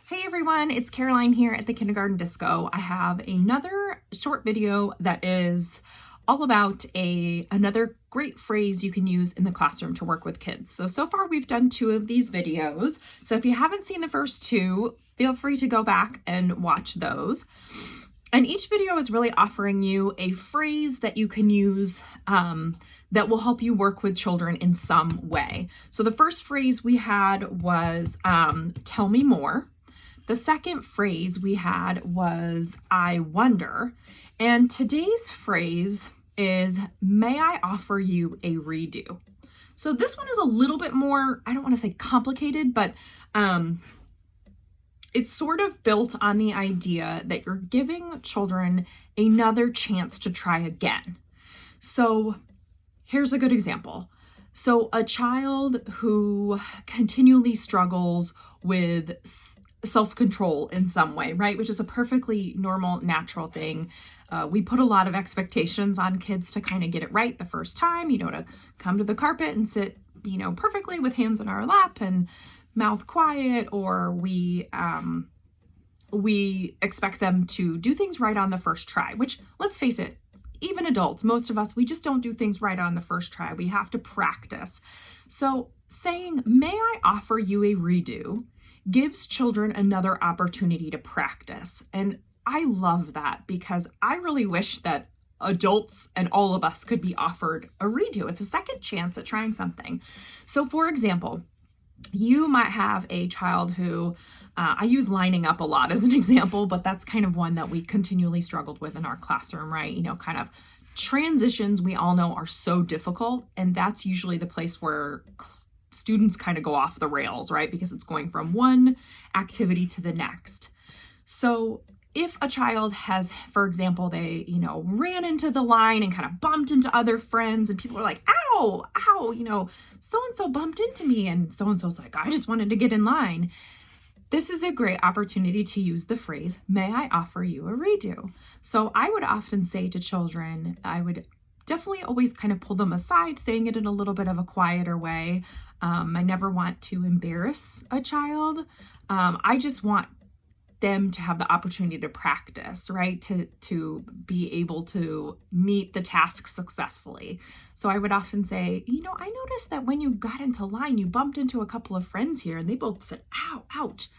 Hey everyone, it's Caroline here at the Kindergarten Disco. I have another short video that is all about another great phrase you can use in the classroom to work with kids. So far we've done 2 of these videos. So if you haven't seen the first 2, feel free to go back and watch those. And each video is really offering you a phrase that you can use that will help you work with children in some way. So the first phrase we had was tell me more. The second phrase we had was I wonder. And today's phrase is may I offer you a redo? So this one is a little bit more, I don't want to say complicated, but it's sort of built on the idea that you're giving children another chance to try again. So here's a good example. So a child who continually struggles with self-control in some way, right? Which is a perfectly normal, natural thing. We put a lot of expectations on kids to kind of get it right the first time, to come to the carpet and sit, perfectly with hands in our lap and mouth quiet, or we expect them to do things right on the first try, which, let's face it, even adults, most of us, we just don't do things right on the first try. We have to practice. So saying, may I offer you a redo, gives children another opportunity to practice. And I love that because I really wish that adults and all of us could be offered a redo. It's a second chance at trying something. So for example, you might have a child who, I use lining up a lot as an example, but that's kind of one that we continually struggled with in our classroom, right? Kind of transitions we all know are so difficult. And that's usually the place where students kind of go off the rails, right? Because it's going from one activity to the next. So if a child has, for example, they, ran into the line and kind of bumped into other friends and people are like, ow, so-and-so bumped into me. And so-and-so's like, I just wanted to get in line. This is a great opportunity to use the phrase, may I offer you a redo? So I would often say to children, I would definitely always kind of pull them aside, saying it in a little bit of a quieter way. I never want to embarrass a child. I just want them to have the opportunity to practice, right? To be able to meet the task successfully. So I would often say, I noticed that when you got into line, you bumped into a couple of friends here and they both said, ow, ouch.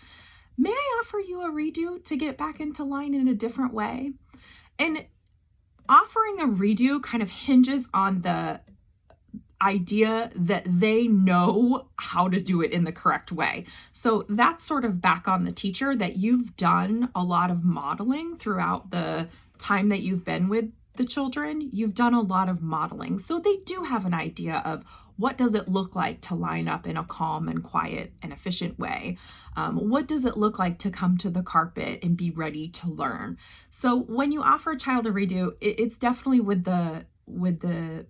May I offer you a redo to get back into line in a different way? And offering a redo kind of hinges on the idea that they know how to do it in the correct way. So that's sort of back on the teacher, that you've done a lot of modeling throughout the time that you've been with the children. You've done a lot of modeling. So they do have an idea of what does it look like to line up in a calm and quiet and efficient way? What does it look like to come to the carpet and be ready to learn? So when you offer a child a redo, it's definitely with the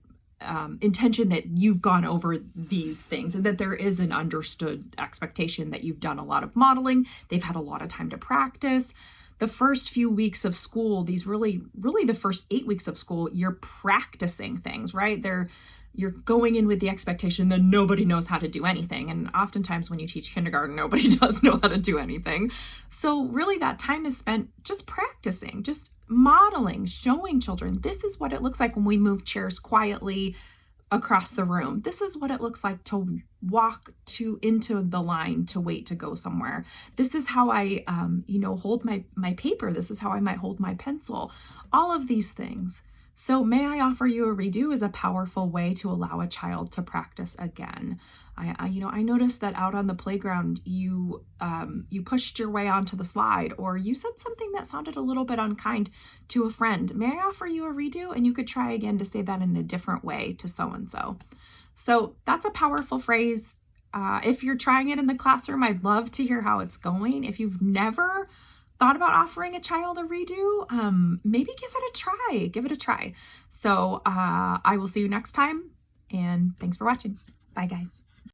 intention that you've gone over these things and that there is an understood expectation that you've done a lot of modeling. They've had a lot of time to practice. The first few weeks of school, these really the first 8 weeks of school, you're practicing things, right? You're going in with the expectation that nobody knows how to do anything. And oftentimes when you teach kindergarten, nobody does know how to do anything. So really that time is spent just practicing, just modeling, showing children, this is what it looks like when we move chairs quietly across the room. This is what it looks like to walk into the line to wait to go somewhere. This is how I, hold my paper. This is how I might hold my pencil. All of these things. So may I offer you a redo is a powerful way to allow a child to practice again. I noticed that out on the playground, you pushed your way onto the slide, or you said something that sounded a little bit unkind to a friend. May I offer you a redo? And you could try again to say that in a different way to so-and-so. So that's a powerful phrase. If you're trying it in the classroom, I'd love to hear how it's going. If you've never thought about offering a child a redo, maybe give it a try. So I will see you next time, and thanks for watching. Bye guys.